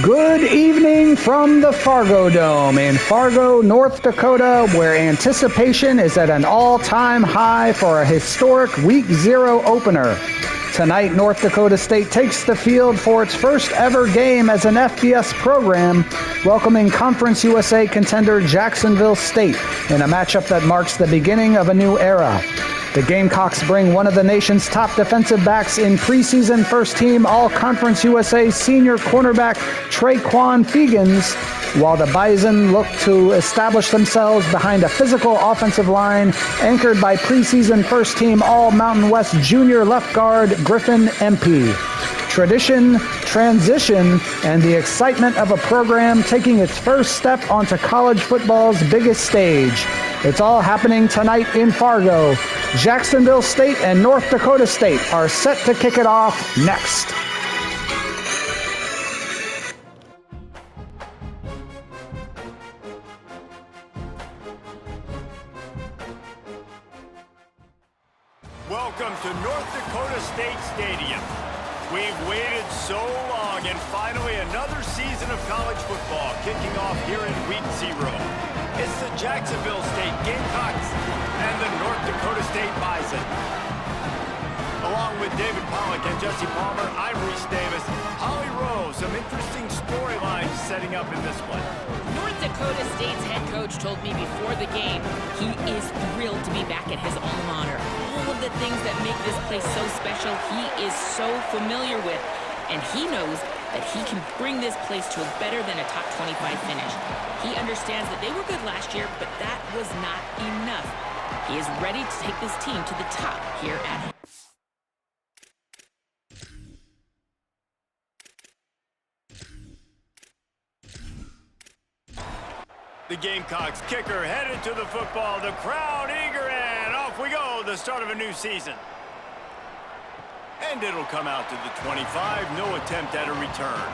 Good evening from the Fargo Dome in Fargo, North Dakota, where anticipation is at an all-time high for a historic Week 0 opener. Tonight, North Dakota State takes the field for its first ever game as an FBS program, welcoming Conference USA contender Jacksonville State in a matchup that marks the beginning of a new era. The Gamecocks bring one of the nation's top defensive backs in preseason first-team All-Conference USA senior cornerback Traquan Fegans, while the Bison look to establish themselves behind a physical offensive line anchored by preseason first-team All-Mountain West junior left guard Griffin MP. Tradition, transition, and the excitement of a program taking its first step onto college football's biggest stage. It's all happening tonight in Fargo. Jacksonville State and North Dakota State are set to kick it off next. Welcome to North Dakota State Stadium. We've waited so long, and finally another season of college football kicking off here in Week 0. It's the Jacksonville State Gamecocks and the North Dakota State Bison. Along with David Pollack and Jesse Palmer, I'm Reese Davis. Holly Rowe, some interesting storylines setting up in this one. North Dakota State's head coach told me before the game he is thrilled to be back at his alma mater. All of the things that make this place so special, he is so familiar with, and he knows that he can bring this place to a better than a top 25 finish. He understands that they were good last year, but that was not enough. He is ready to take this team to the top here at home. The Gamecocks kicker headed to the football. The crowd eager, and off we go. The start of a new season. And it'll come out to the 25. No attempt at a return.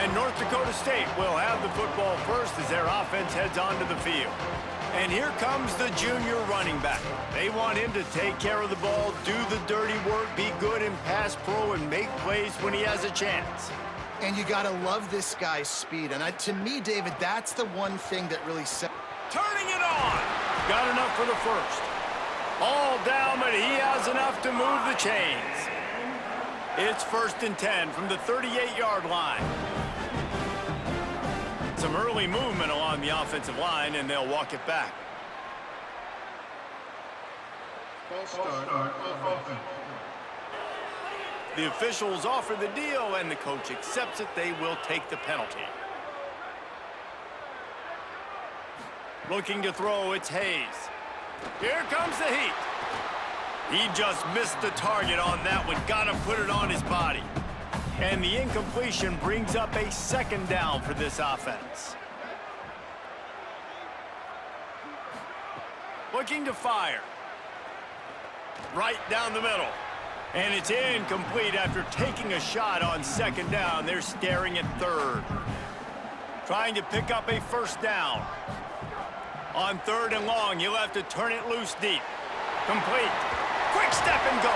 And North Dakota State will have the football first as their offense heads onto the field. And here comes the junior running back. They want him to take care of the ball, do the dirty work, be good in pass pro, and make plays when he has a chance. And you gotta love this guy's speed. And to me, David, that's the one thing that really set. Turning it on. Got enough for the first. All down, but he has enough to move the chains. It's 1st and 10 from the 38-yard line. Some early movement along the offensive line, and they'll walk it back. The officials offer the deal, and the coach accepts it. They will take the penalty. Looking to throw, it's Hayes. Here comes the heat. He just missed the target on that one. Got to put it on his body. And the incompletion brings up a 2nd down for this offense. Looking to fire. Right down the middle. And it's incomplete after taking a shot on 2nd down. They're staring at 3rd. Trying to pick up a 1st down. On 3rd and long, he'll have to turn it loose deep. Complete. Quick step and go.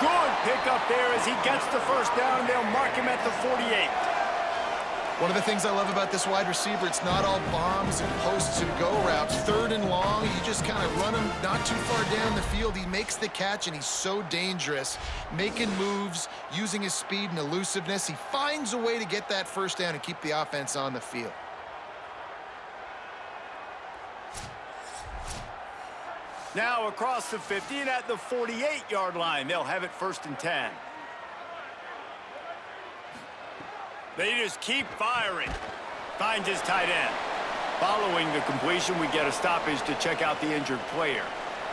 Good pickup there as he gets the 1st down. They'll mark him at the 48. One of the things I love about this wide receiver, it's not all bombs and posts and go routes. 3rd and long, you just kind of run him not too far down the field. He makes the catch, and he's so dangerous, making moves, using his speed and elusiveness. He finds a way to get that 1st down and keep the offense on the field. Now across the 50 and at the 48-yard line, they'll have it 1st and 10. They just keep firing. Finds his tight end. Following the completion, we get a stoppage to check out the injured player.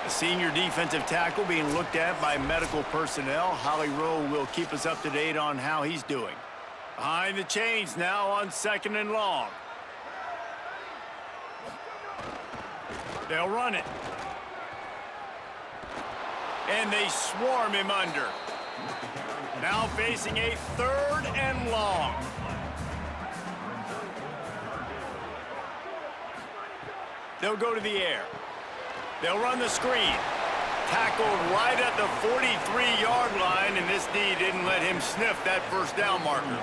A senior defensive tackle being looked at by medical personnel. Holly Rowe will keep us up to date on how he's doing. Behind the chains now on 2nd and long. They'll run it. And they swarm him under. Now facing a 3rd and long. They'll go to the air. They'll run the screen. Tackled right at the 43-yard line, and this D didn't let him sniff that 1st down marker.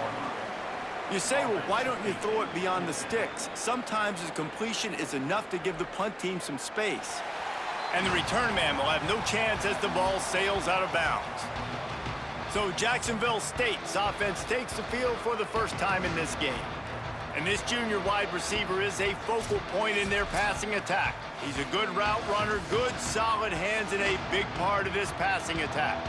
You say, well, why don't you throw it beyond the sticks? Sometimes his completion is enough to give the punt team some space. And the return man will have no chance as the ball sails out of bounds. So Jacksonville State's offense takes the field for the first time in this game. And this junior wide receiver is a focal point in their passing attack. He's a good route runner, good solid hands, and a big part of this passing attack.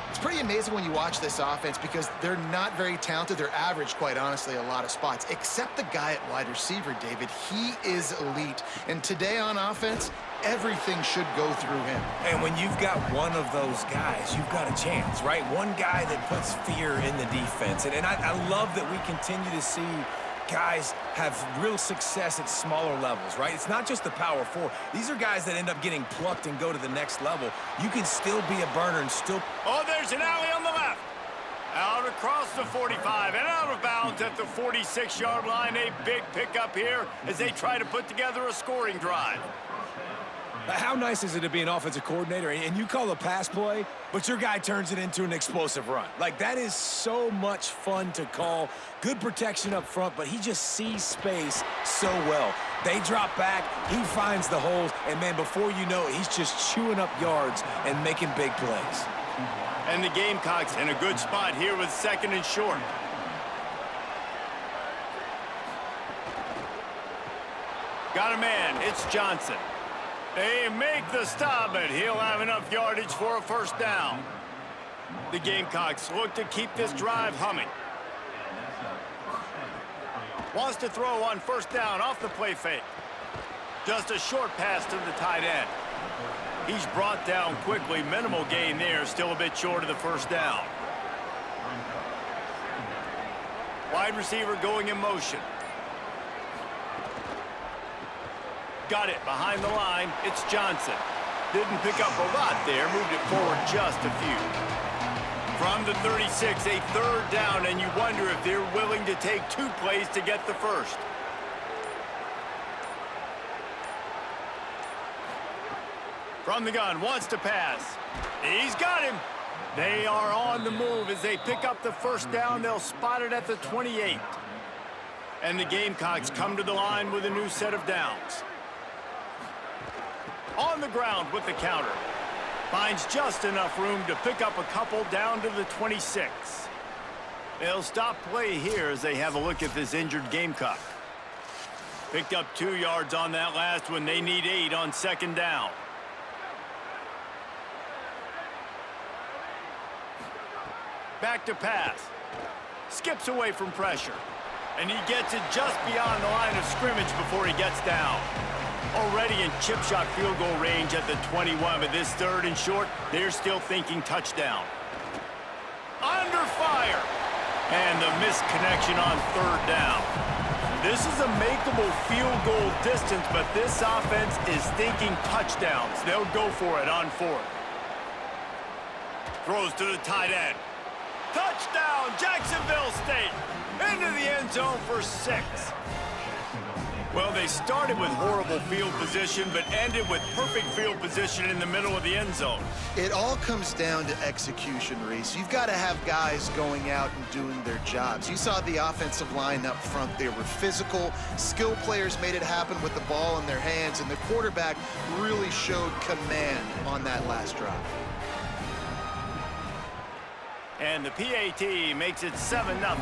It's pretty amazing when you watch this offense because they're not very talented. They're average, quite honestly, a lot of spots, except the guy at wide receiver, David. He is elite. And today on offense, everything should go through him. And when you've got one of those guys, you've got a chance, right? One guy that puts fear in the defense. And I love that we continue to see guys have real success at smaller levels, right? It's not just the power four. These are guys that end up getting plucked and go to the next level. You can still be a burner and still... Oh, there's an alley on the left. Out across the 45 and out of bounds at the 46-yard line. A big pickup here as they try to put together a scoring drive. How nice is it to be an offensive coordinator and you call a pass play, but your guy turns it into an explosive run? Like, that is so much fun to call. Good protection up front, but he just sees space so well. They drop back, he finds the holes, and, man, before you know it, he's just chewing up yards and making big plays. And the Gamecocks in a good spot here with second and short. Got a man, it's Johnson. They make the stop, but he'll have enough yardage for a first down. The Gamecocks look to keep this drive humming. Wants to throw on first down off the play fake. Just a short pass to the tight end. He's brought down quickly. Minimal gain there, still a bit short of the first down. Wide receiver going in motion. Got it behind the line. It's Johnson. Didn't pick up a lot there. Moved it forward just a few. From the 36, a third down, and you wonder if they're willing to take two plays to get the first. From the gun, wants to pass. He's got him. They are on the move as they pick up the first down. They'll spot it at the 28. And the Gamecocks come to the line with a new set of downs. On the ground with the counter. Finds just enough room to pick up a couple down to the 26. They'll stop play here as they have a look at this injured Gamecock. Picked up 2 yards on that last one. They need 8 on second down. Back to pass. Skips away from pressure. And he gets it just beyond the line of scrimmage before he gets down. Already in chip shot field goal range at the 21, but this third and short, they're still thinking touchdown. Under fire. And the missed connection on third down. This is a makeable field goal distance, but this offense is thinking touchdowns. They'll go for it on fourth. Throws to the tight end. Touchdown, Jacksonville State. Into the end zone for 6. Well, they started with horrible field position, but ended with perfect field position in the middle of the end zone. It all comes down to execution, Reese. You've got to have guys going out and doing their jobs. You saw the offensive line up front. They were physical. Skill players made it happen with the ball in their hands, and the quarterback really showed command on that last drive. And the PAT makes it 7-0.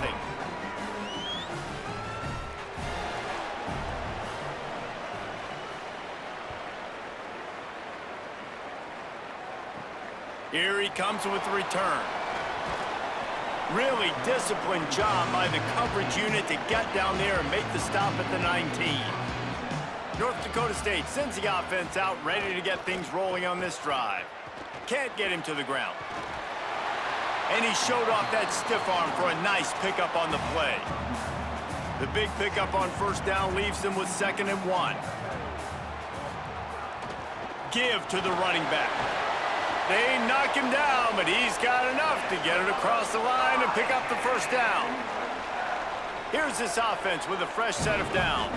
Here he comes with the return. Really disciplined job by the coverage unit to get down there and make the stop at the 19. North Dakota State sends the offense out, ready to get things rolling on this drive. Can't get him to the ground. And he showed off that stiff arm for a nice pickup on the play. The big pickup on first down leaves them with 2nd and 1. Give to the running back. They knock him down, but he's got enough to get it across the line and pick up the first down. Here's this offense with a fresh set of downs.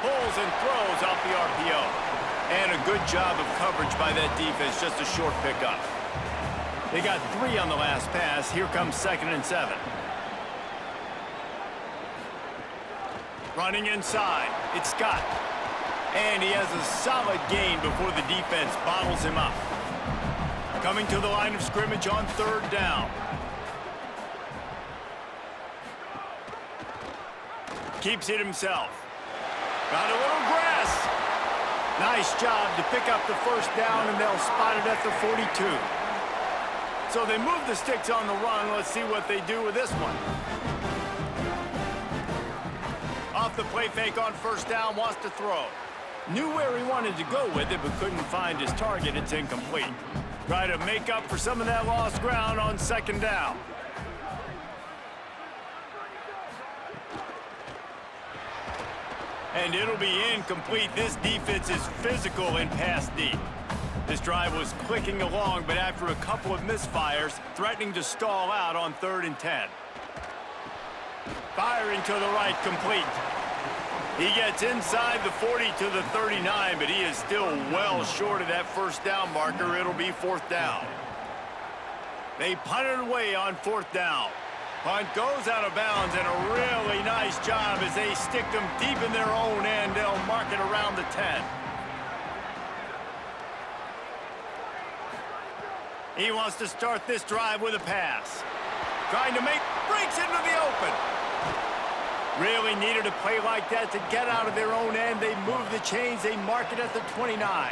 Pulls and throws off the RPO. And a good job of coverage by that defense, just a short pickup. They got 3 on the last pass. Here comes 2nd and 7. Running inside, it's Scott. And he has a solid gain before the defense bottles him up. Coming to the line of scrimmage on 3rd down. Keeps it himself. Got a little grass. Nice job to pick up the 1st down, and they'll spot it at the 42. So they move the sticks on the run. Let's see what they do with this one. Off the play fake on 1st down, wants to throw. Knew where he wanted to go with it, but couldn't find his target. It's incomplete. Try to make up for some of that lost ground on 2nd down. And it'll be incomplete. This defense is physical in pass deep. This drive was clicking along, but after a couple of misfires, threatening to stall out on 3rd and 10. Firing to the right, complete. He gets inside the 40 to the 39, but he is still well short of that 1st down marker. It'll be 4th down. They punt it away on 4th down. Punt goes out of bounds, and a really nice job as they stick them deep in their own end. They'll mark it around the 10. He wants to start this drive with a pass. Trying to breaks into the open. Really needed a play like that to get out of their own end. They move the chains. They mark it at the 29.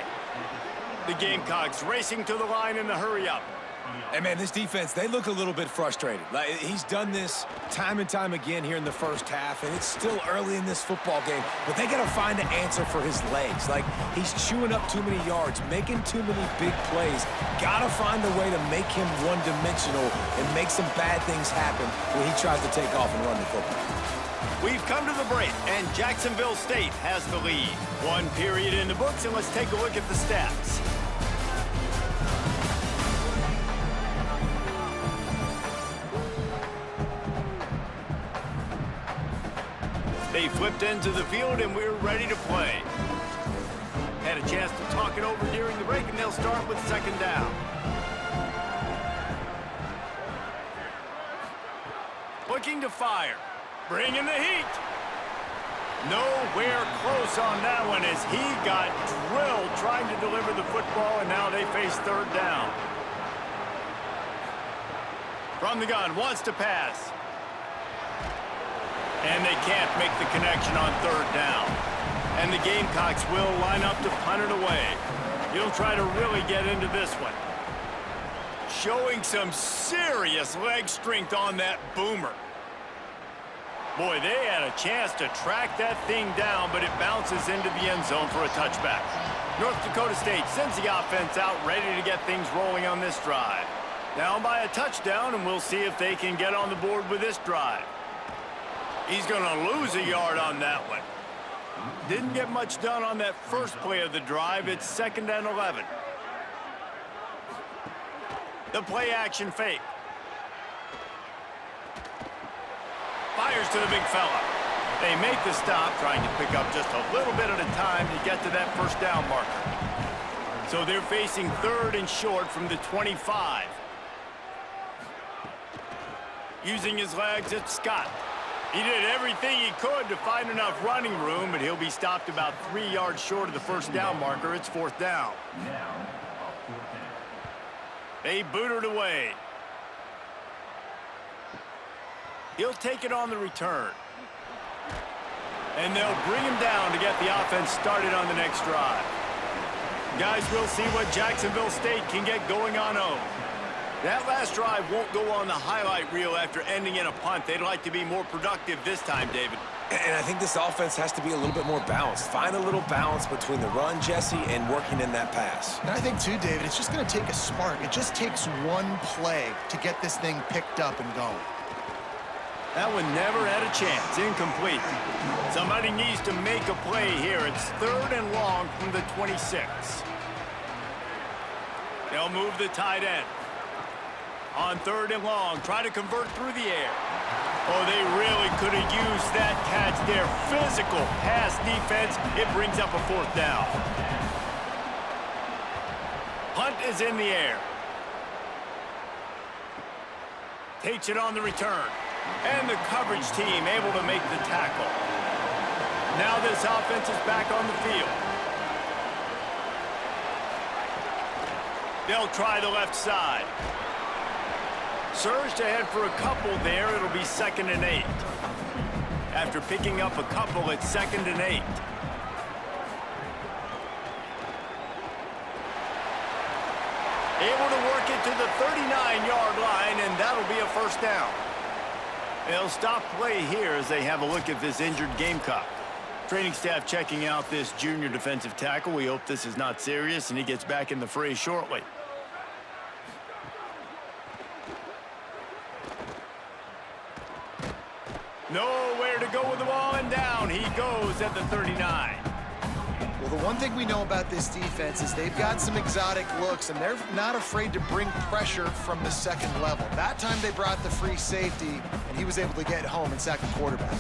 The Gamecocks racing to the line in the hurry-up. Hey, man, this defense, they look a little bit frustrated. Like, he's done this time and time again here in the 1st half, and it's still early in this football game, but they got to find an answer for his legs. Like, he's chewing up too many yards, making too many big plays. Got to find a way to make him one-dimensional and make some bad things happen when he tries to take off and run the football. We've come to the break, and Jacksonville State has the lead. 1 period in the books, and let's take a look at the stats. They flipped into the field, and we're ready to play. Had a chance to talk it over during the break, and they'll start with 2nd down. Looking to fire. Bringing the heat. Nowhere close on that one as he got drilled trying to deliver the football, and now they face 3rd down. From the gun, wants to pass. And they can't make the connection on 3rd down. And the Gamecocks will line up to punt it away. He'll try to really get into this one. Showing some serious leg strength on that boomer. Boy, they had a chance to track that thing down, but it bounces into the end zone for a touchback. North Dakota State sends the offense out, ready to get things rolling on this drive. Down by a touchdown, and we'll see if they can get on the board with this drive. He's going to lose a yard on that one. Didn't get much done on that first play of the drive. It's 2nd and 11. The play action fake. Fires to the big fella. They make the stop, trying to pick up just a little bit at a time to get to that 1st down marker. So they're facing 3rd and short from the 25. Using his legs, it's Scott. He did everything he could to find enough running room, but he'll be stopped about 3 yards short of the 1st down marker. It's 4th down. They boot it away. He'll take it on the return. And they'll bring him down to get the offense started on the next drive. Guys, we'll see what Jacksonville State can get going on home. That last drive won't go on the highlight reel after ending in a punt. They'd like to be more productive this time, David. And I think this offense has to be a little bit more balanced. Find a little balance between the run, Jesse, and working in that pass. And I think, too, David, it's just going to take a spark. It just takes one play to get this thing picked up and going. That one never had a chance. Incomplete. Somebody needs to make a play here. It's 3rd and long from the 26. They'll move the tight end. On 3rd and long, try to convert through the air. Oh, they really could have used that catch there. Physical pass defense. It brings up a 4th down. Punt is in the air. Takes it on the return. And the coverage team able to make the tackle. Now this offense is back on the field. They'll try the left side. Surged ahead for a couple there. It'll be 2nd and 8. After picking up a couple, it's 2nd and 8. Able to work it to the 39-yard line, and that'll be a first down. They'll stop play here as they have a look at this injured Gamecock. Training staff checking out this junior defensive tackle. We hope this is not serious, and he gets back in the fray shortly. Nowhere to go with the ball, and down he goes at the 39. Well, the one thing we know about this defense is they've got some exotic looks, and they're not afraid to bring pressure from the second level. That time they brought the free safety, and he was able to get home and sack the quarterback.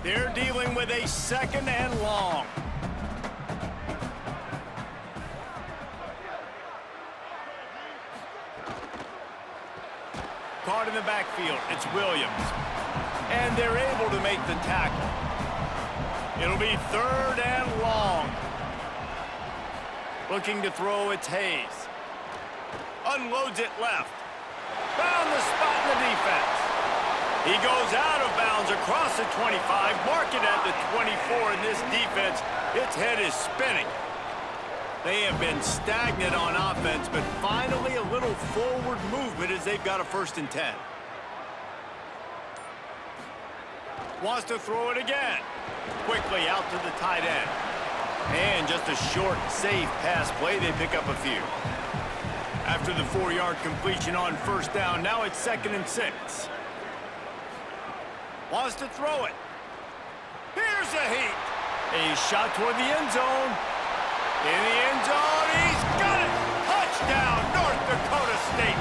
They're dealing with a 2nd and long. Caught in the backfield, it's Williams. And they're able to make the tackle. It'll be 3rd and long. Looking to throw, it's Hayes. Unloads it left. Found the spot in the defense. He goes out of bounds across the 25, mark it at the 24, and this defense, its head is spinning. They have been stagnant on offense, but finally a little forward movement as they've got a 1st and 10. Wants to throw it again. Quickly out to the tight end. And just a short, safe pass play. They pick up a few. After the 4-yard completion on 1st down, now it's 2nd and 6. Wants to throw it. Here's a heat. A shot toward the end zone. In the end zone, he's got it! Touchdown, North Dakota State!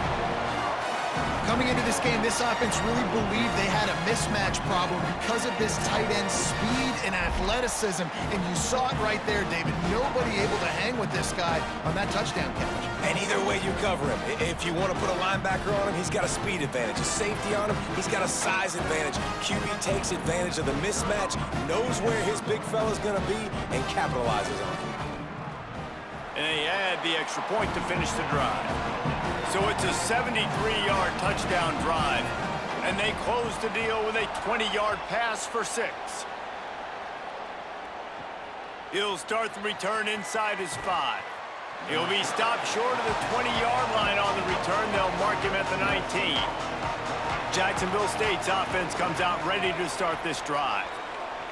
Coming into this game, this offense really believed they had a mismatch problem because of this tight end speed and athleticism, and you saw it right there, David. Nobody able to hang with this guy on that touchdown catch. And either way you cover him. If you want to put a linebacker on him, he's got a speed advantage. A safety on him, he's got a size advantage. QB takes advantage of the mismatch, knows where his big fella's going to be, and capitalizes on it. And they add the extra point to finish the drive. So it's a 73-yard touchdown drive. And they close the deal with a 20-yard pass for 6. He'll start the return inside his 5. He'll be stopped short of the 20-yard line on the return. They'll mark him at the 19. Jacksonville State's offense comes out ready to start this drive.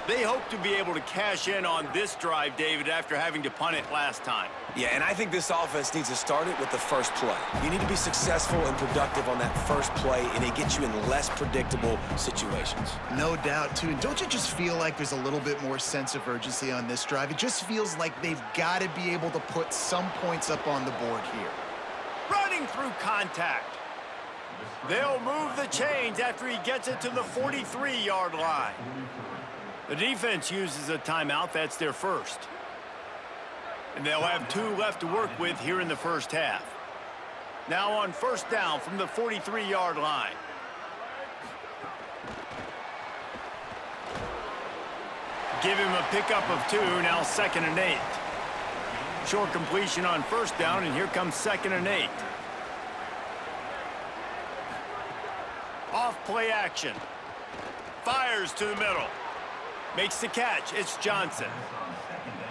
They hope to be able to cash in on this drive, David, after having to punt it last time. Yeah, and I think this offense needs to start it with the first play. You need to be successful and productive on that first play, and it gets you in less predictable situations. No doubt, too. And don't you just feel like there's a little bit more sense of urgency on this drive? It just feels like they've got to be able to put some points up on the board here. Running through contact. They'll move the chains after he gets it to the 43-yard line. The defense uses a timeout. That's their first. And they'll have 2 left to work with here in the first half. Now on 1st down from the 43-yard line. Give him a pickup of 2, now 2nd and 8. Short completion on 1st down, and here comes 2nd and 8. Off play action. Fires to the middle. Makes the catch. It's Johnson.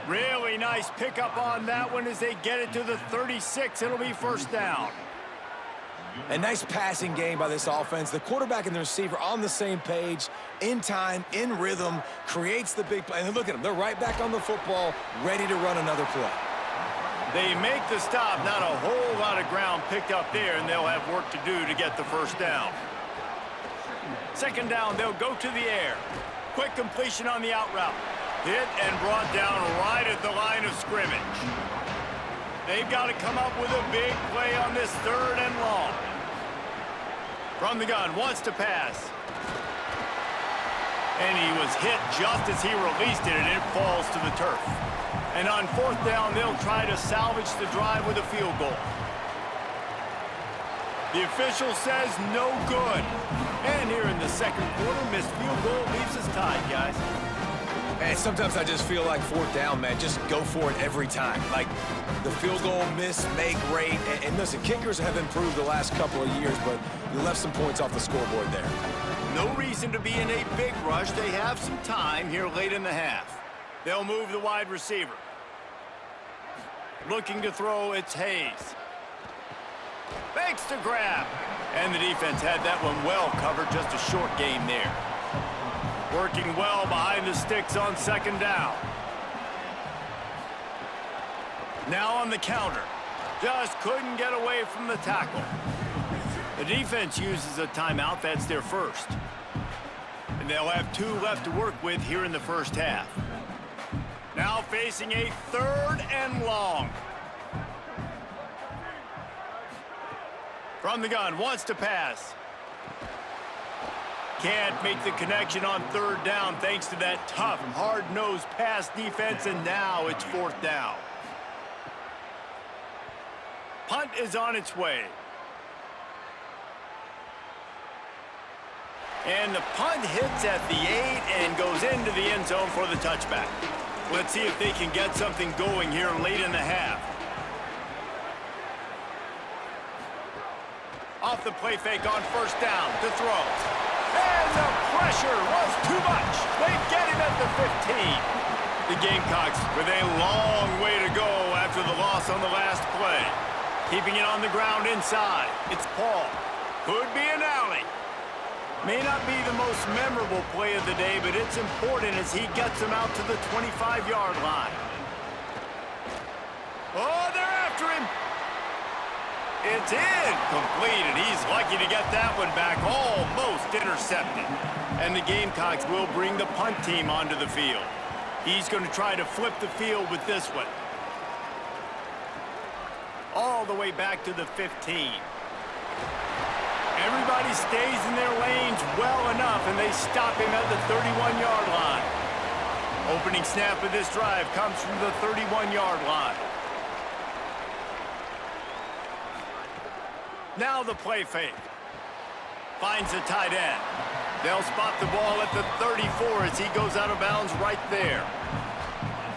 Really nice pickup on that one as they get it to the 36. It'll be 1st down. A nice passing game by this offense. The quarterback and the receiver on the same page, in time, in rhythm, creates the big play. And look at them. They're right back on the football, ready to run another play. They make the stop. Not a whole lot of ground picked up there, and they'll have work to do to get the 1st down. 2nd down, they'll go to the air. Quick completion on the out route. Hit and brought down right at the line of scrimmage. They've got to come up with a big play on this 3rd and long. From the gun, wants to pass. And he was hit just as he released it, and it falls to the turf. And on 4th down, they'll try to salvage the drive with a field goal. The official says no good. And here in the second quarter, missed field goal leaves us tied, guys. And sometimes I just feel like 4th down, man. Just go for it every time. Like the field goal miss, make rate. And listen, kickers have improved the last couple of years, but you left some points off the scoreboard there. No reason to be in a big rush. They have some time here late in the half. They'll move the wide receiver. Looking to throw, it's Hayes. Makes the grab. And the defense had that one well covered, just a short gain there. Working well behind the sticks on 2nd down. Now on the counter. Just couldn't get away from the tackle. The defense uses a timeout. That's their first. And they'll have 2 left to work with here in the first half. Now facing a 3rd and long. From the gun, wants to pass. Can't make the connection on 3rd down thanks to that tough, hard-nosed pass defense, and now it's 4th down. Punt is on its way. And the punt hits at the 8 and goes into the end zone for the touchback. Let's see if they can get something going here late in the half. Off the play fake on 1st down to throw. And the pressure was too much. They get him at the 15. The Gamecocks with a long way to go after the loss on the last play. Keeping it on the ground inside. It's Paul. Could be an alley. May not be the most memorable play of the day, but it's important as he gets him out to the 25-yard line. Oh, they're after him. It's incomplete, and he's lucky to get that one back, almost intercepted. And the Gamecocks will bring the punt team onto the field. He's going to try to flip the field with this one. All the way back to the 15. Everybody stays in their lanes well enough, and they stop him at the 31-yard line. Opening snap of this drive comes from the 31-yard line. Now the play fake. Finds the tight end. They'll spot the ball at the 34 as he goes out of bounds right there.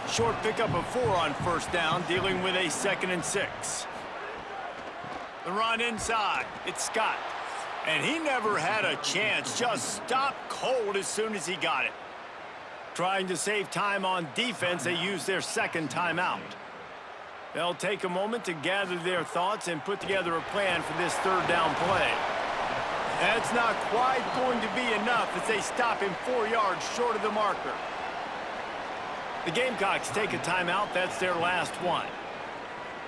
Short pickup of 4 on 1st down, dealing with a 2nd and 6. The run inside. It's Scott. And he never had a chance. Just stopped cold as soon as he got it. Trying to save time on defense, they use their 2nd timeout. They'll take a moment to gather their thoughts and put together a plan for this 3rd down play. That's not quite going to be enough as they stop him 4 yards short of the marker. The Gamecocks take a timeout. That's their last one.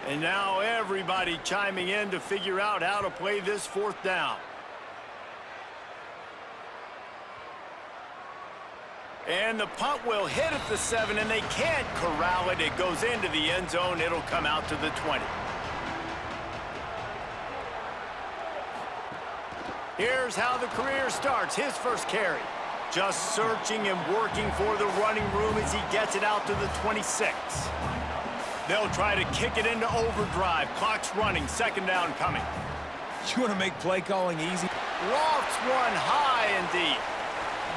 And now everybody chiming in to figure out how to play this 4th down. And the punt will hit at the 7, and they can't corral it. It goes into the end zone. It'll come out to the 20. Here's how the career starts. His first carry. Just searching and working for the running room as he gets it out to the 26. They'll try to kick it into overdrive. Clock's running. 2nd down coming. You want to make play calling easy? Lofts one high and deep.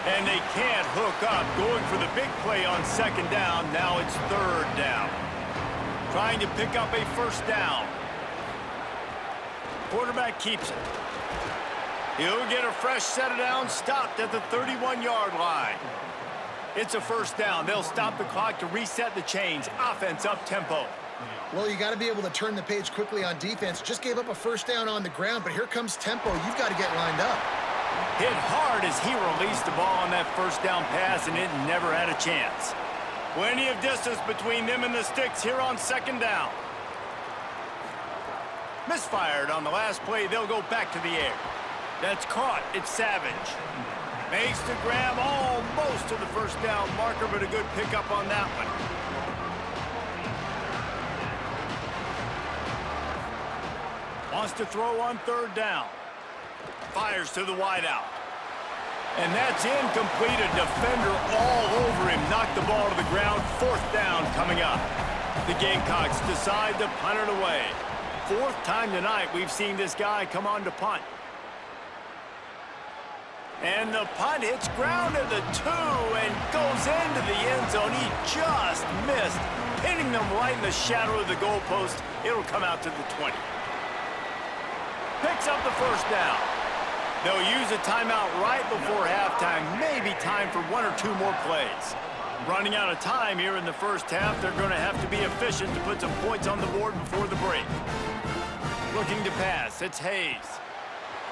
And they can't hook up. Going for the big play on 2nd down. Now it's 3rd down. Trying to pick up a 1st down. Quarterback keeps it. He'll get a fresh set of downs, stopped at the 31-yard line. It's a 1st down. They'll stop the clock to reset the chains. Offense up tempo. Well, you got to be able to turn the page quickly on defense. Just gave up a 1st down on the ground, but here comes tempo. You've got to get lined up. Hit hard as he released the ball on that 1st down pass, and it never had a chance. Plenty of distance between them and the sticks here on 2nd down. Misfired on the last play. They'll go back to the air. That's caught. It's Savage. Makes the grab almost to the 1st down marker, but a good pickup on that one. Wants to throw on 3rd down. Fires to the wideout. And that's incomplete. A defender all over him. Knocked the ball to the ground. 4th down coming up. The Gamecocks decide to punt it away. 4th time tonight we've seen this guy come on to punt. And the punt hits ground at the 2 and goes into the end zone. He just missed, pinning them right in the shadow of the goalpost. It'll come out to the 20. Picks up the 1st down. They'll use a timeout right before halftime. Maybe time for 1 or 2 more plays. Running out of time here in the 1st half. They're going to have to be efficient to put some points on the board before the break. Looking to pass. It's Hayes.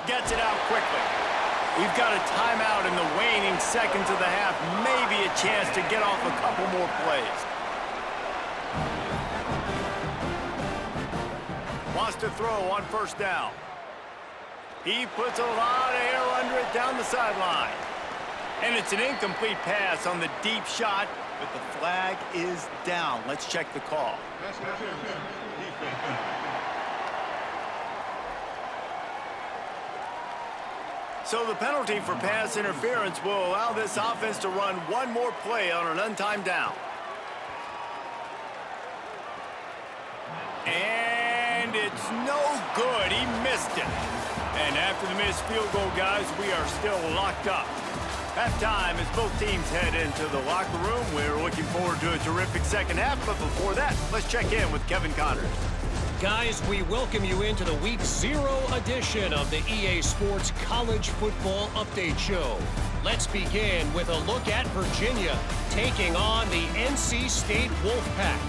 Gets it out quickly. We've got a timeout in the waning seconds of the half. Maybe a chance to get off a couple more plays. Wants to throw on 1st down. He puts a lot of air under it down the sideline. And it's an incomplete pass on the deep shot, but the flag is down. Let's check the call. So the penalty for pass interference will allow this offense to run 1 more play on an untimed down. And it's no good. He missed it. And after the missed field goal, guys, we are still locked up. Halftime as both teams head into the locker room. We're looking forward to a terrific 2nd half, but before that, let's check in with Kevin Connors. Guys, we welcome you into the Week 0 edition of the EA Sports College Football Update Show. Let's begin with a look at Virginia taking on the NC State Wolfpack.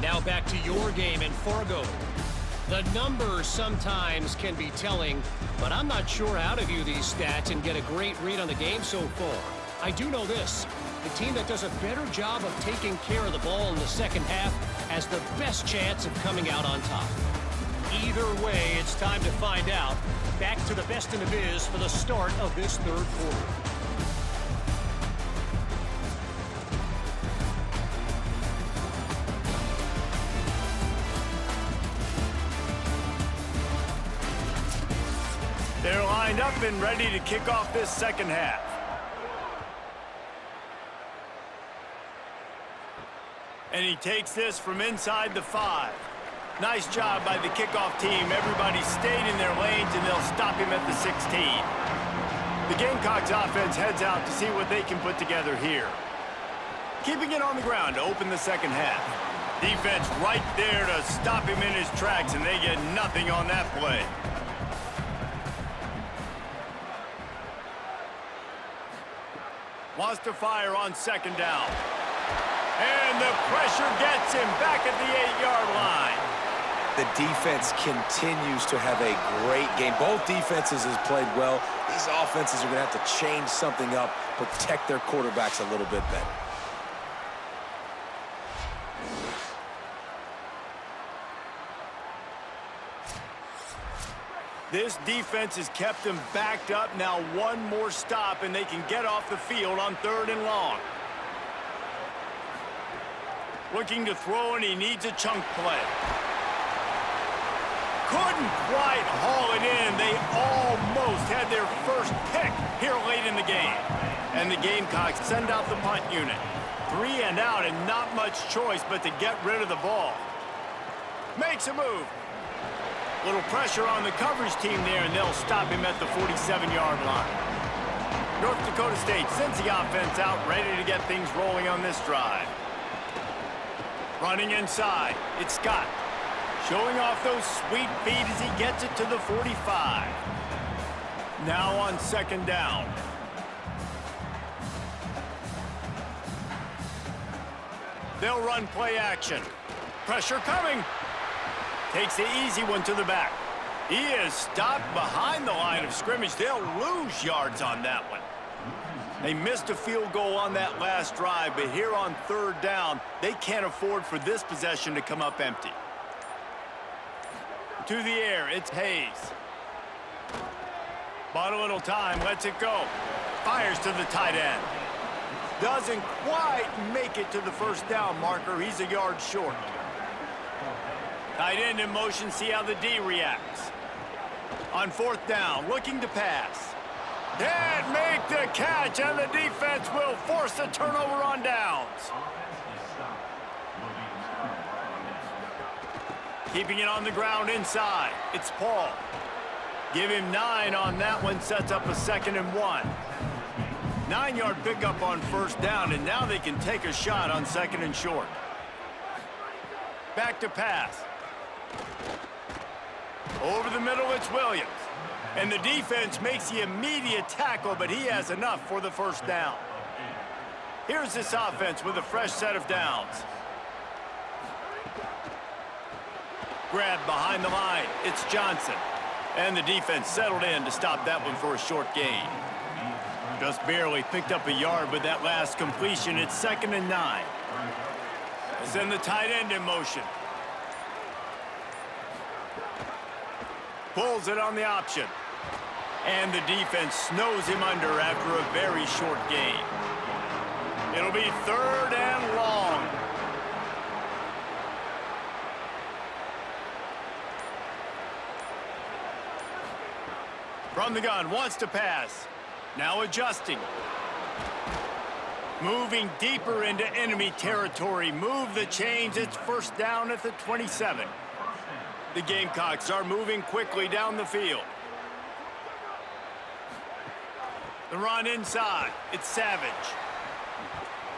Now back to your game in Fargo. The numbers sometimes can be telling, but I'm not sure how to view these stats and get a great read on the game so far. I do know this. The team that does a better job of taking care of the ball in the 2nd half has the best chance of coming out on top. Either way, it's time to find out. Back to the best in the biz for the start of this 3rd quarter. They're lined up and ready to kick off this 2nd half. And he takes this from inside the 5. Nice job by the kickoff team. Everybody stayed in their lanes, and they'll stop him at the 16. The Gamecocks offense heads out to see what they can put together here. Keeping it on the ground to open the 2nd half. Defense right there to stop him in his tracks, and they get nothing on that play. Wants to fire on 2nd down. And the pressure gets him back at the 8-yard line. The defense continues to have a great game. Both defenses have played well. These offenses are going to have to change something up, protect their quarterbacks a little bit better. This defense has kept them backed up. Now 1 more stop, and they can get off the field on 3rd and long. Looking to throw, and he needs a chunk play. Couldn't quite haul it in. They almost had their first pick here late in the game. And the Gamecocks send out the punt unit. 3 and out, and not much choice but to get rid of the ball. Makes a move. Little pressure on the coverage team there, and they'll stop him at the 47-yard line. North Dakota State sends the offense out, ready to get things rolling on this drive. Running inside, it's Scott. Showing off those sweet feet as he gets it to the 45. Now on 2nd down. They'll run play action. Pressure coming. Takes the easy one to the back. He is stopped behind the line of scrimmage. They'll lose yards on that one. They missed a field goal on that last drive, but here on 3rd down, they can't afford for this possession to come up empty. To the air, it's Hayes. Bought a little time, lets it go. fires to the tight end. Doesn't quite make it to the first down marker. He's a yard short. Tight end in motion, see how the D reacts. On fourth down, looking to pass. Can't make the catch, and the defense will force a turnover on downs. Keeping it on the ground inside. It's Paul. Give him 9 on that one, sets up a 2nd and 1. 9-yard pickup on first down, and now they can take a shot on 2nd and short. Back to pass. Over the middle, it's Williams. And the defense makes the immediate tackle, but he has enough for the first down. Here's this offense with a fresh set of downs. Grab behind the line. It's Johnson. And the defense settled in to stop that one for a short gain. Just barely picked up a yard with that last completion. It's 2nd and 9. Send the tight end in motion. Pulls it on the option. And the defense snows him under after a very short gain. It'll be 3rd and long. From the gun, wants to pass. Now adjusting. Moving deeper into enemy territory. Move the chains. It's first down at the 27. The Gamecocks are moving quickly down the field. The run inside. It's Savage.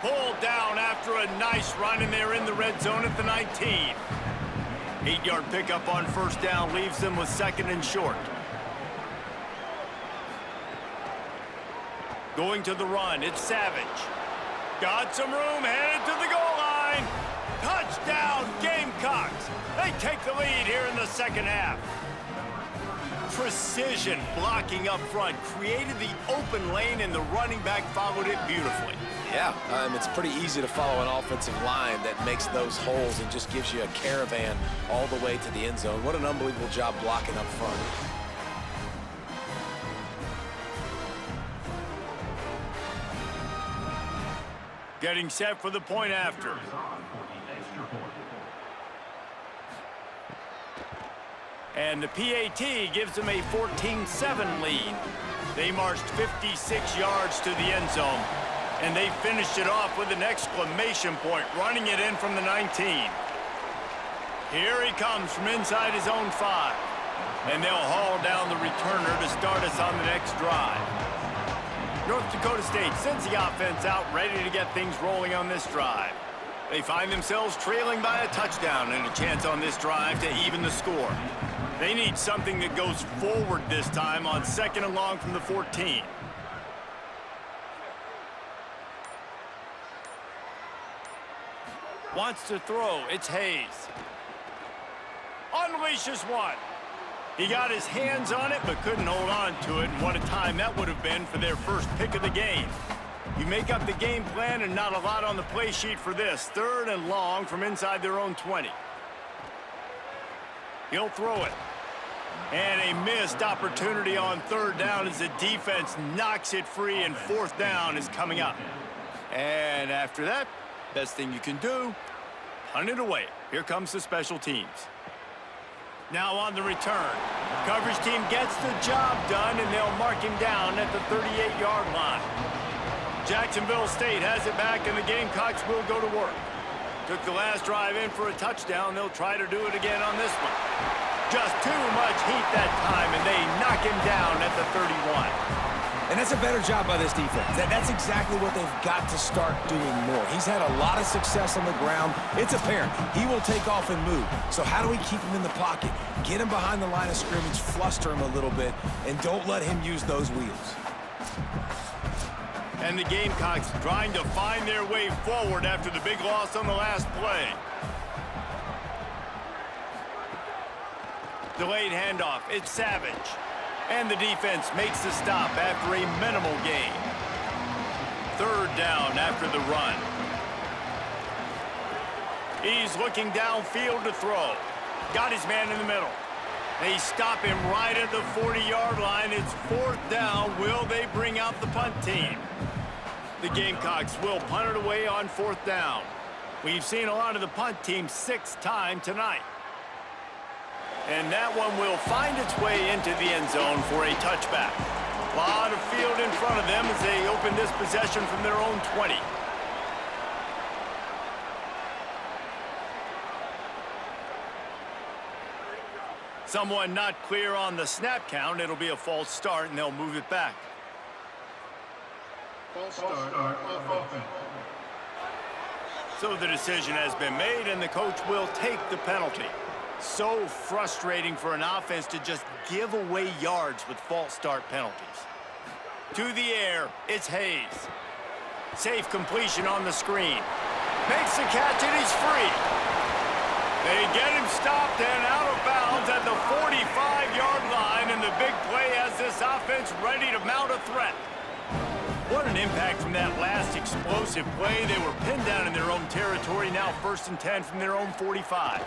Pulled down after a nice run, and they're in the red zone at the 19. 8-yard pickup on first down leaves them with 2nd and short. Going to the run, it's Savage. Got some room, headed to the goal line. Touchdown, Gamecocks. They take the lead here in the second half. Precision blocking up front created the open lane, and the running back followed it beautifully. Yeah, it's pretty easy to follow an offensive line that makes those holes and just gives you a caravan all the way to the end zone. What an unbelievable job blocking up front. Getting set for the point after. And the PAT gives them a 14-7 lead. They marched 56 yards to the end zone, and they finished it off with an exclamation point, running it in from the 19. Here he comes from inside his own 5, and they'll haul down the returner to start us on the next drive. North Dakota State sends the offense out, ready to get things rolling on this drive. They find themselves trailing by a touchdown and a chance on this drive to even the score. They need something that goes forward this time on 2nd and long from the 14. Wants to throw. It's Hayes. Unleashes one. He got his hands on it, but couldn't hold on to it, and what a time that would have been for their first pick of the game. You make up the game plan, and not a lot on the play sheet for this. 3rd and long from inside their own 20. He'll throw it. And a missed opportunity on 3rd down as the defense knocks it free, and 4th down is coming up. And after that, best thing you can do, punt it away. Here comes the special teams. Now on the return. Coverage team gets the job done, and they'll mark him down at the 38-yard line. Jacksonville State has it back, and the Gamecocks will go to work. Took the last drive in for a touchdown. They'll try to do it again on this one. Just too much heat that time, and they knock him down at the 31. And that's a better job by this defense. That's exactly what they've got to start doing more. He's had a lot of success on the ground. It's apparent he will take off and move. So how do we keep him in the pocket? Get him behind the line of scrimmage, fluster him a little bit, and don't let him use those wheels. And the Gamecocks trying to find their way forward after the big loss on the last play. Delayed handoff. It's Savage. And the defense makes the stop after a minimal gain. 3rd down after the run. He's looking downfield to throw. Got his man in the middle. They stop him right at the 40-yard line. It's 4th down. Will they bring out the punt team? The Gamecocks will punt it away on 4th down. We've seen a lot of the punt team 6th time tonight. And that one will find its way into the end zone for a touchback. A lot of field in front of them as they open this possession from their own 20. Someone not clear on the snap count. It'll be a false start, and they'll move it back. False start. Offense. So the decision has been made, and the coach will take the penalty. So frustrating for an offense to just give away yards with false start penalties. To the air, it's Hayes. Safe completion on the screen. Makes the catch, and he's free. They get him stopped and out of bounds at the 45-yard line, and the big play has this offense ready to mount a threat. What an impact from that last explosive play. They were pinned down in their own territory, now 1st and 10 from their own 45.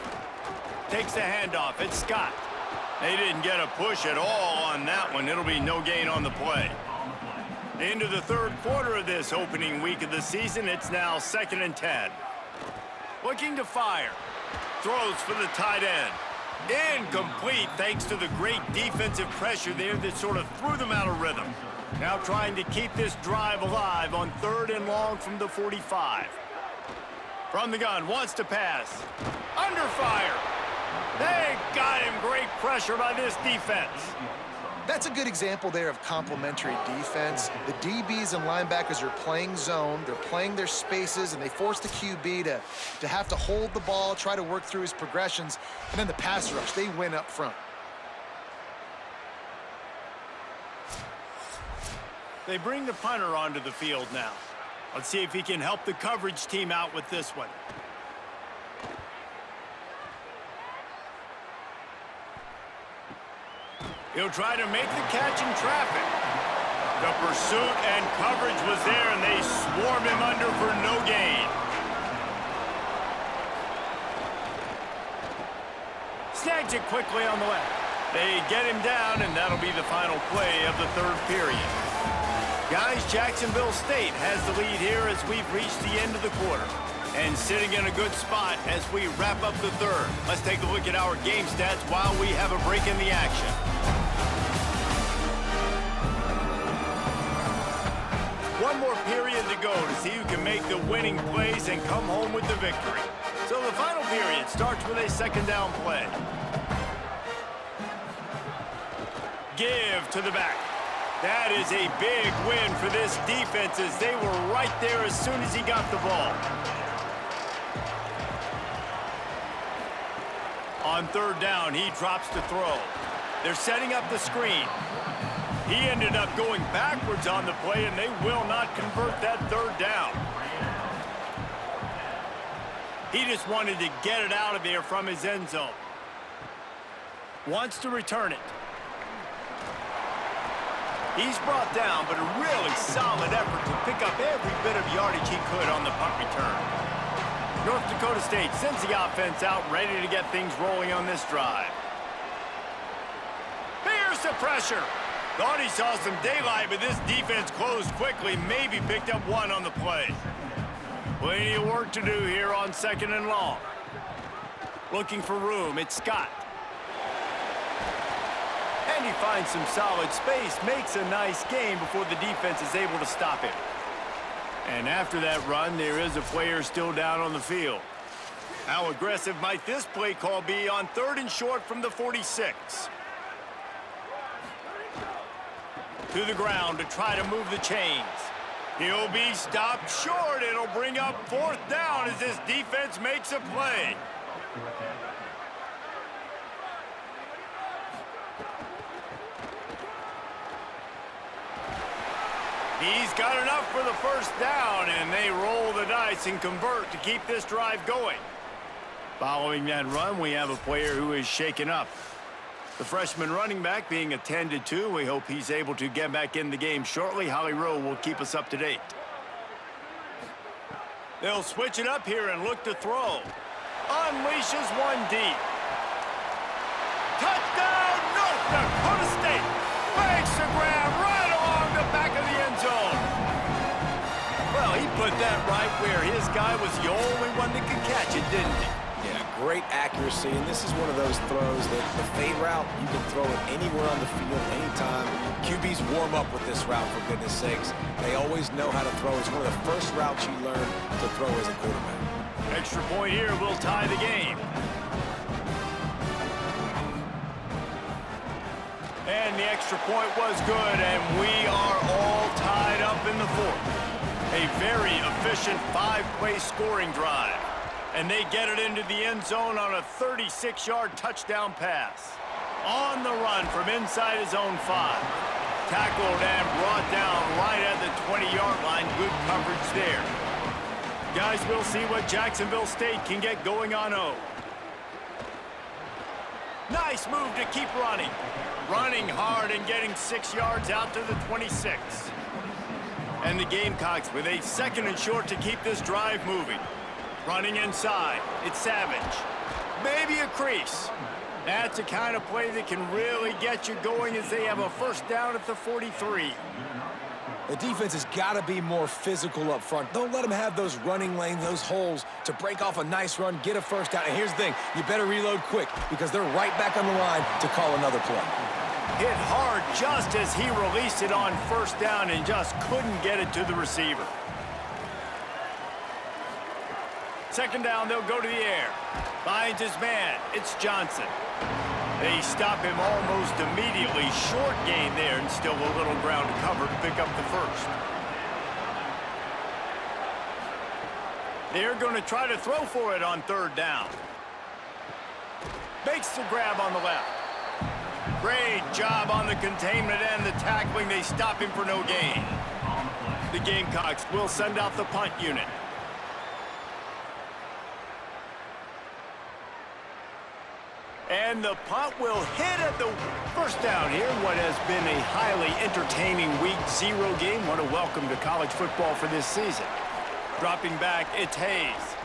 Takes the handoff. It's Scott. They didn't get a push at all on that one. It'll be no gain on the play. Into the 3rd quarter of this opening week of the season, it's now 2nd and 10. Looking to fire. Throws for the tight end. Incomplete thanks to the great defensive pressure there that sort of threw them out of rhythm. Now trying to keep this drive alive on 3rd and long from the 45. From the gun, wants to pass. Under fire. They got him. Great pressure by this defense. That's a good example there of complementary defense. The DBs and linebackers are playing zone. They're playing their spaces, and they force the QB to have to hold the ball, try to work through his progressions, and then the pass rush, they win up front. They bring the punter onto the field now. Let's see if he can help the coverage team out with this one. He'll try to make the catch in traffic. The pursuit and coverage was there, and they swarm him under for no gain. Snags it quickly on the left. They get him down, and that'll be the final play of the 3rd period. Guys, Jacksonville State has the lead here as we've reached the end of the quarter. And sitting in a good spot as we wrap up the 3rd. Let's take a look at our game stats while we have a break in the action. One more period to go to see who can make the winning plays and come home with the victory. So the final period starts with a 2nd down play. Give to the back. That is a big win for this defense as they were right there as soon as he got the ball. On 3rd down, he drops to throw. They're setting up the screen. He ended up going backwards on the play, and they will not convert that 3rd down. He just wanted to get it out of there from his end zone. Wants to return it. He's brought down, but a really solid effort to pick up every bit of yardage he could on the punt return. North Dakota State sends the offense out, ready to get things rolling on this drive. Here's the pressure. Thought he saw some daylight, but this defense closed quickly, maybe picked up one on the play. Plenty of work to do here on 2nd and long. Looking for room, it's Scott. And he finds some solid space, makes a nice gain before the defense is able to stop him. And after that run, there is a player still down on the field. How aggressive might this play call be on 3rd and short from the 46? To the ground to try to move the chains. He'll be stopped short. It'll bring up 4th down as this defense makes a play. He's got enough for the 1st down, and they roll the dice and convert to keep this drive going. Following that run, we have a player who is shaken up. The freshman running back being attended to. We hope he's able to get back in the game shortly. Holly Rowe will keep us up to date. They'll switch it up here and look to throw. Unleashes one deep. Touchdown, North Dakota State. Makes the grab right along the back of the end zone. Well, he put that right where his guy was the only one that could catch it, didn't he? Yeah, great accuracy, and this is one of those throws that the fade route, you can throw it anywhere on the field, anytime. QBs warm up with this route, for goodness sakes. They always know how to throw. It's one of the first routes you learn to throw as a quarterback. Extra point here will tie the game. And the extra point was good, and we are all tied up in the fourth. A very efficient 5-play scoring drive. And they get it into the end zone on a 36-yard touchdown pass. On the run from inside his own 5. Tackled and brought down right at the 20-yard line. Good coverage there. Guys, we'll see what Jacksonville State can get going on O. Nice move to keep running. Running hard and getting 6 yards out to the 26. And the Gamecocks with a 2nd and short to keep this drive moving. Running inside. It's Savage. Maybe a crease. That's the kind of play that can really get you going as they have a first down at the 43. The defense has got to be more physical up front. Don't let them have those running lanes, those holes to break off a nice run, get a first down. And here's the thing, you better reload quick because they're right back on the line to call another play. Hit hard just as he released it on first down and just couldn't get it to the receiver. 2nd down, they'll go to the air. Finds his man. It's Johnson. They stop him almost immediately. Short gain there and still a little ground to cover to pick up the first. They're going to try to throw for it on 3rd down. Makes the grab on the left. Great job on the containment and the tackling. They stop him for no gain. The Gamecocks will send out the punt unit. And the punt will hit at the first down here. What has been a highly entertaining Week 0 game. What a welcome to college football for this season. Dropping back, it's Hayes.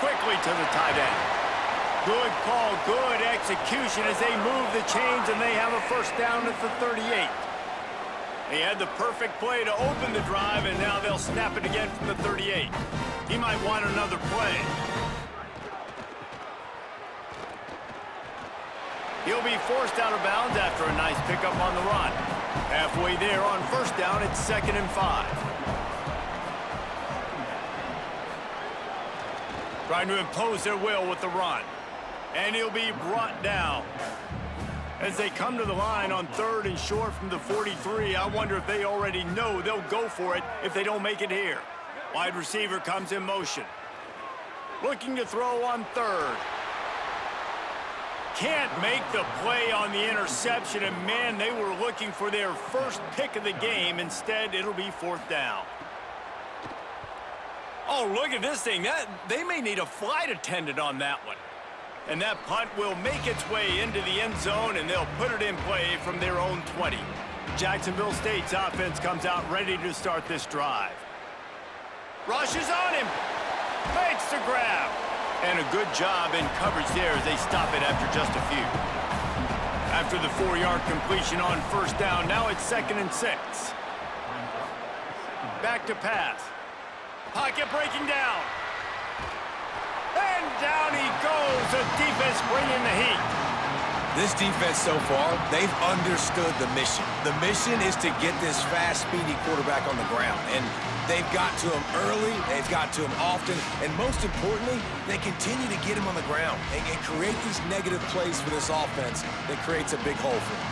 Quickly to the tight end. Good call, good execution as they move the chains and they have a first down at the 38. They had the perfect play to open the drive and now they'll snap it again from the 38. He might want another play. He'll be forced out of bounds after a nice pickup on the run. Halfway there on first down, it's 2nd and 5. Trying to impose their will with the run. And he'll be brought down. As they come to the line on 3rd and short from the 43, I wonder if they already know they'll go for it if they don't make it here. Wide receiver comes in motion. Looking to throw on 3rd. Can't make the play on the interception, and man, they were looking for their first pick of the game. Instead, it'll be 4th down. Oh, look at this thing. They may need a flight attendant on that one. And that punt will make its way into the end zone, and they'll put it in play from their own 20. Jacksonville State's offense comes out ready to start this drive. Rushes on him. Makes the grab. And a good job in coverage there as they stop it after just a few. After the 4-yard completion on first down, now it's 2nd and 6. Back to pass. Pocket breaking down. And down he goes. The defense bringing the heat. This defense so far, they've understood the mission. The mission is to get this fast, speedy quarterback on the ground. And they've got to him early, they've got to him often, and most importantly, they continue to get him on the ground and create these negative plays for this offense that creates a big hole for them.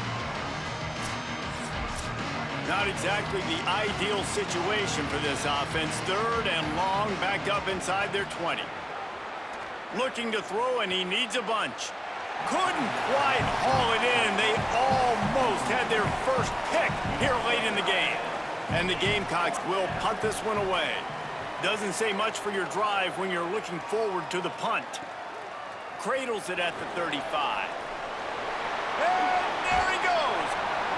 Not exactly the ideal situation for this offense. 3rd and long, back up inside their 20. Looking to throw, and he needs a bunch. Couldn't quite haul it in. They almost had their first pick here late in the game. And the Gamecocks will punt this one away. Doesn't say much for your drive when you're looking forward to the punt. Cradles it at the 35. And there he goes.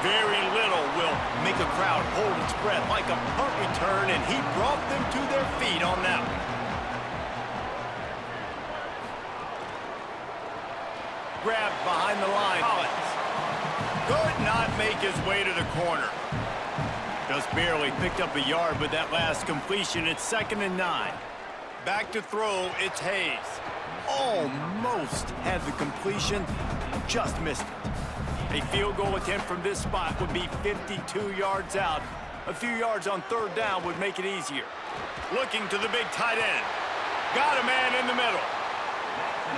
Very little will make a crowd hold its breath like a punt return, and he brought them to their feet on that one. grabbed behind the line. Collins could not make his way to the corner. Just barely picked up a yard with that last completion. It's 2nd and 9. Back to throw, it's Hayes. Almost had the completion, just missed it. A field goal attempt from this spot would be 52 yards out. A few yards on 3rd down would make it easier. Looking to the big tight end. Got a man in the middle.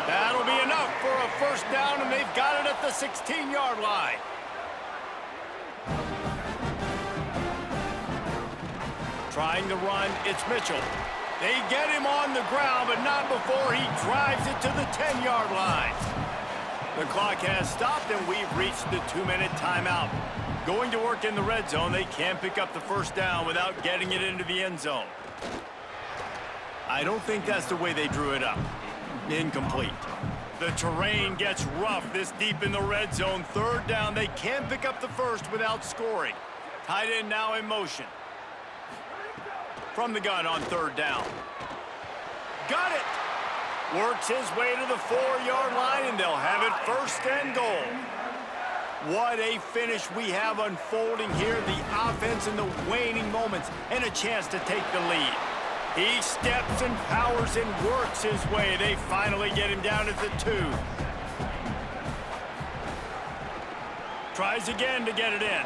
That'll be enough for a 1st down, and they've got it at the 16-yard line. Trying to run, it's Mitchell. They get him on the ground, but not before he drives it to the 10-yard line. The clock has stopped, and we've reached the 2-minute timeout. Going to work in the red zone, they can't pick up the 1st down without getting it into the end zone. I don't think that's the way they drew it up. Incomplete. The terrain gets rough this deep in the red zone. 3rd down, they can't pick up the 1st without scoring. Tight end now in motion. From the gun on 3rd down. Got it! Works his way to the 4-yard line, and they'll have it 1st and goal. What a finish we have unfolding here. The offense in the waning moments and a chance to take the lead. He steps and powers and works his way. They finally get him down at the 2. Tries again to get it in.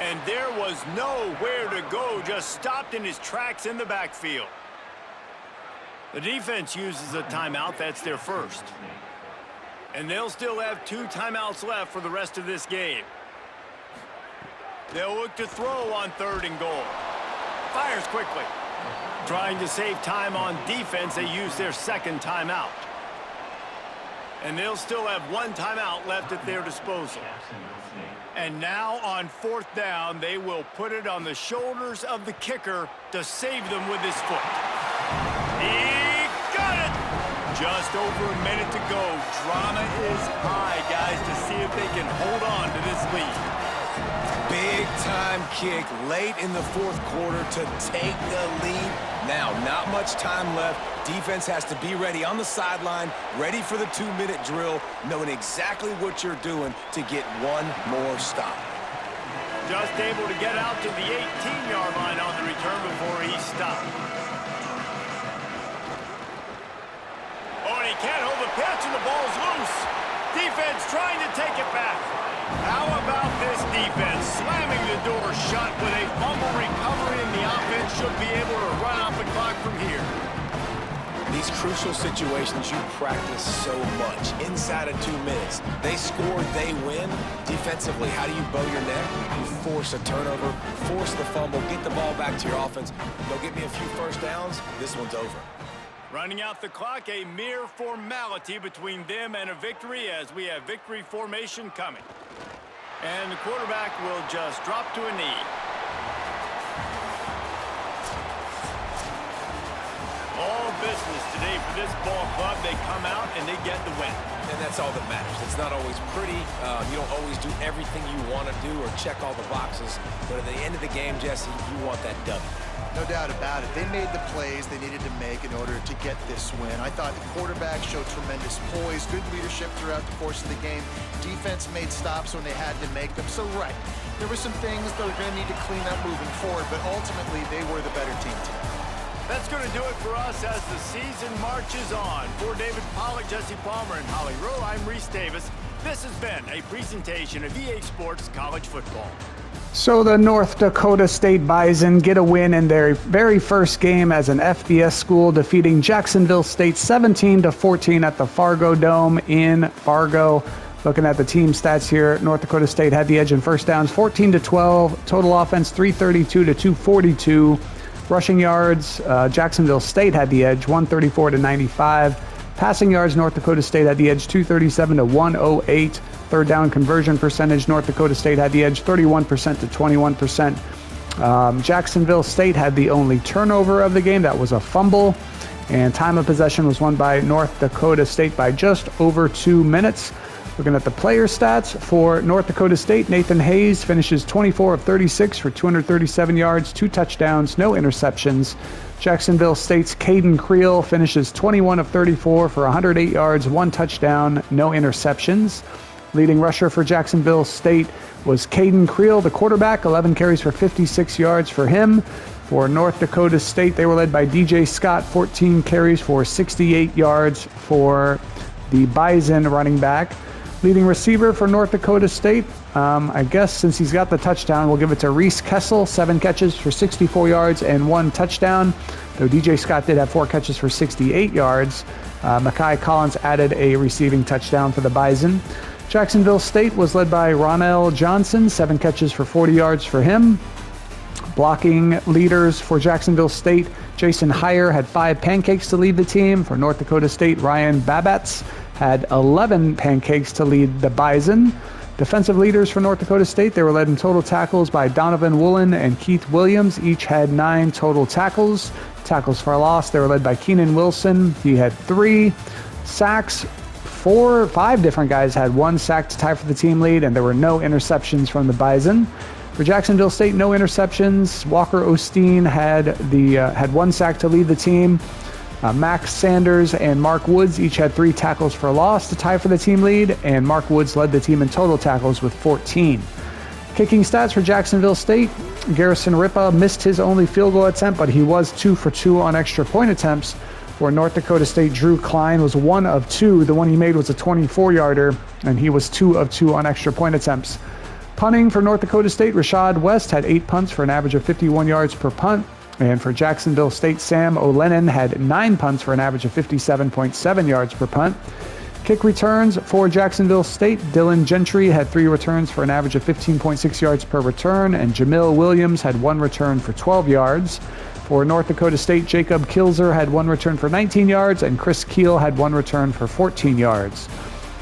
And there was nowhere to go, just stopped in his tracks in the backfield. The defense uses a timeout. That's their 1st. And they'll still have 2 timeouts left for the rest of this game. They'll look to throw on 3rd and goal. Fires quickly. Trying to save time on defense, they use their 2nd timeout. And they'll still have 1 timeout left at their disposal. And now on 4th down, they will put it on the shoulders of the kicker to save them with his foot. He got it! Just over a minute to go. Drama is high, guys, to see if they can hold on to this lead. Big-time kick late in the 4th quarter to take the lead. Now, not much time left. Defense has to be ready on the sideline, ready for the 2-minute drill, knowing exactly what you're doing to get 1 more stop. Just able to get out to the 18-yard line on the return before he stopped. Oh, and he can't hold the pitch, and the ball's loose. Defense trying to take it back. How about this defense slamming the door shut with a fumble recovery, and the offense should be able to run off the clock from here. These crucial situations you practice so much. Inside of 2 minutes, they score, they win. Defensively, how do you bow your neck? You force a turnover, force the fumble, get the ball back to your offense. They'll get me a few 1st downs. This one's over. Running out the clock, a mere formality between them and a victory as we have victory formation coming. And the quarterback will just drop to a knee. All business today for this ball club. They come out and they get the win. And that's all that matters. It's not always pretty. You don't always do everything you want to do or check all the boxes. But at the end of the game, Jesse, you want that W. No doubt about it. They made the plays they needed to make in order to get this win. I thought the quarterback showed tremendous poise, good leadership throughout the course of the game. Defense made stops when they had to make them. So, right, there were some things they're going to need to clean up moving forward, but ultimately they were the better team today. That's going to do it for us as the season marches on. For David Pollack, Jesse Palmer, and Holly Rowe, I'm Reese Davis. This has been a presentation of EA Sports College Football. So the North Dakota State Bison get a win in their very first game as an FBS school, defeating Jacksonville State 17-14 at the Fargo Dome in Fargo. Looking at the team stats here, North Dakota State had the edge in 1st downs, 14-12. Total offense, 332-242. Rushing yards, Jacksonville State had the edge, 134-95. Passing yards, North Dakota State had the edge, 237-108. 3rd down conversion percentage, North Dakota State had the edge, 31% to 21%. Jacksonville State had the only turnover of the game. That was a fumble. And time of possession was won by North Dakota State by just over 2 minutes. Looking at the player stats for North Dakota State, Nathan Hayes finishes 24 of 36 for 237 yards, 2 touchdowns, no interceptions. Jacksonville State's Caden Creel finishes 21 of 34 for 108 yards, 1 touchdown, no interceptions. Leading rusher for Jacksonville State was Caden Creel, the quarterback, 11 carries for 56 yards for him. For North Dakota State, they were led by DJ Scott, 14 carries for 68 yards for the Bison running back. Leading receiver for North Dakota State, I guess since he's got the touchdown, we'll give it to Reese Kessel, 7 catches for 64 yards and 1 touchdown, though DJ Scott did have 4 catches for 68 yards. Mekhi Collins added a receiving touchdown for the Bison. Jacksonville State was led by Ronell Johnson, 7 catches for 40 yards for him. Blocking leaders for Jacksonville State, Jason Heyer had 5 pancakes to lead the team. For North Dakota State, Ryan Babetz had 11 pancakes to lead the Bison. Defensive leaders for North Dakota State, they were led in total tackles by Donovan Woolen and Keith Williams. Each had 9 total tackles. Tackles for loss, they were led by Keenan Wilson. He had 3 sacks. 5 different guys had 1 sack to tie for the team lead, and there were no interceptions from the Bison. For Jacksonville State, no interceptions. Walker Osteen had 1 sack to lead the team. Max Sanders and Mark Woods each had 3 tackles for loss to tie for the team lead, and Mark Woods led the team in total tackles with 14. Kicking stats for Jacksonville State, Garrison Ripa missed his only field goal attempt, but he was 2 for 2 on extra point attempts. For North Dakota State, Drew Klein was 1 of 2. The one he made was a 24-yarder, and he was 2 of 2 on extra point attempts. Punting for North Dakota State, Rashad West had 8 punts for an average of 51 yards per punt. And for Jacksonville State, Sam O'Lennon had 9 punts for an average of 57.7 yards per punt. Kick returns for Jacksonville State, Dylan Gentry had 3 returns for an average of 15.6 yards per return, and Jamil Williams had 1 return for 12 yards. For North Dakota State, Jacob Kilzer had 1 return for 19 yards, and Chris Keel had 1 return for 14 yards.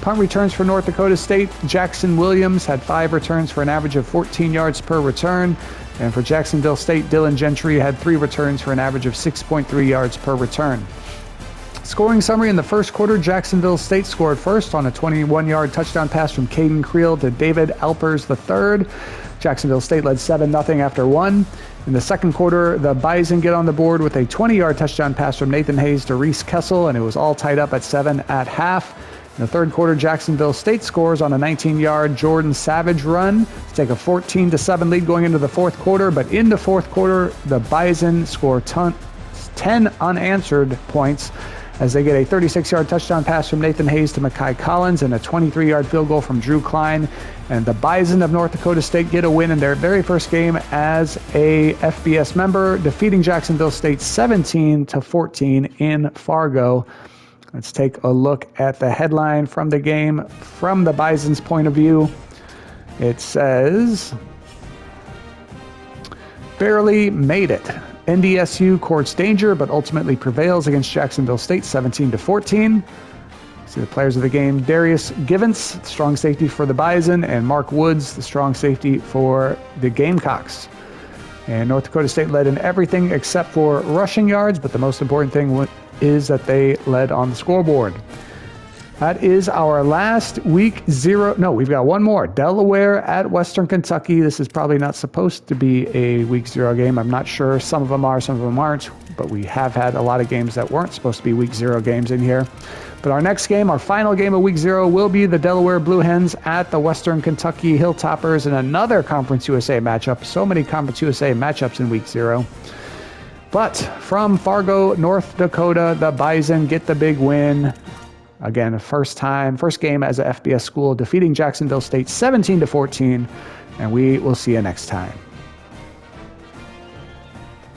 Punt returns for North Dakota State, Jackson Williams had 5 returns for an average of 14 yards per return. And for Jacksonville State, Dylan Gentry had 3 returns for an average of 6.3 yards per return. Scoring summary in the first quarter, Jacksonville State scored first on a 21-yard touchdown pass from Caden Creel to David Alpers III. Jacksonville State led 7-0 after 1. In the second quarter, the Bison get on the board with a 20-yard touchdown pass from Nathan Hayes to Reese Kessel, and it was all tied up at 7 at half. In the third quarter, Jacksonville State scores on a 19-yard Jordan Savage run to take a 14-7 lead going into the fourth quarter. But in the fourth quarter, the Bison score 10 unanswered points as they get a 36-yard touchdown pass from Nathan Hayes to Mekhi Collins and a 23-yard field goal from Drew Klein. And the Bison of North Dakota State get a win in their very first game as a FBS member, defeating Jacksonville State 17-14 in Fargo. Let's take a look at the headline from the game from the Bison's point of view. It says, barely made it. NDSU courts danger, but ultimately prevails against Jacksonville State 17-14. See the players of the game: Darius Givens, strong safety for the Bison, and Mark Woods, the strong safety for the Gamecocks. And North Dakota State led in everything except for rushing yards, but the most important thing is that they led on the scoreboard. That is our last week 0. No, we've got one more. Delaware at Western Kentucky. This is probably not supposed to be a week 0 game. I'm not sure. Some of them are, some of them aren't. But we have had a lot of games that weren't supposed to be week 0 games in here. But our next game, our final game of week 0, will be the Delaware Blue Hens at the Western Kentucky Hilltoppers in another Conference USA matchup. So many Conference USA matchups in week 0. But from Fargo, North Dakota, the Bison get the big win. Again, first game as a FBS school, defeating Jacksonville State 17-14. And we will see you next time.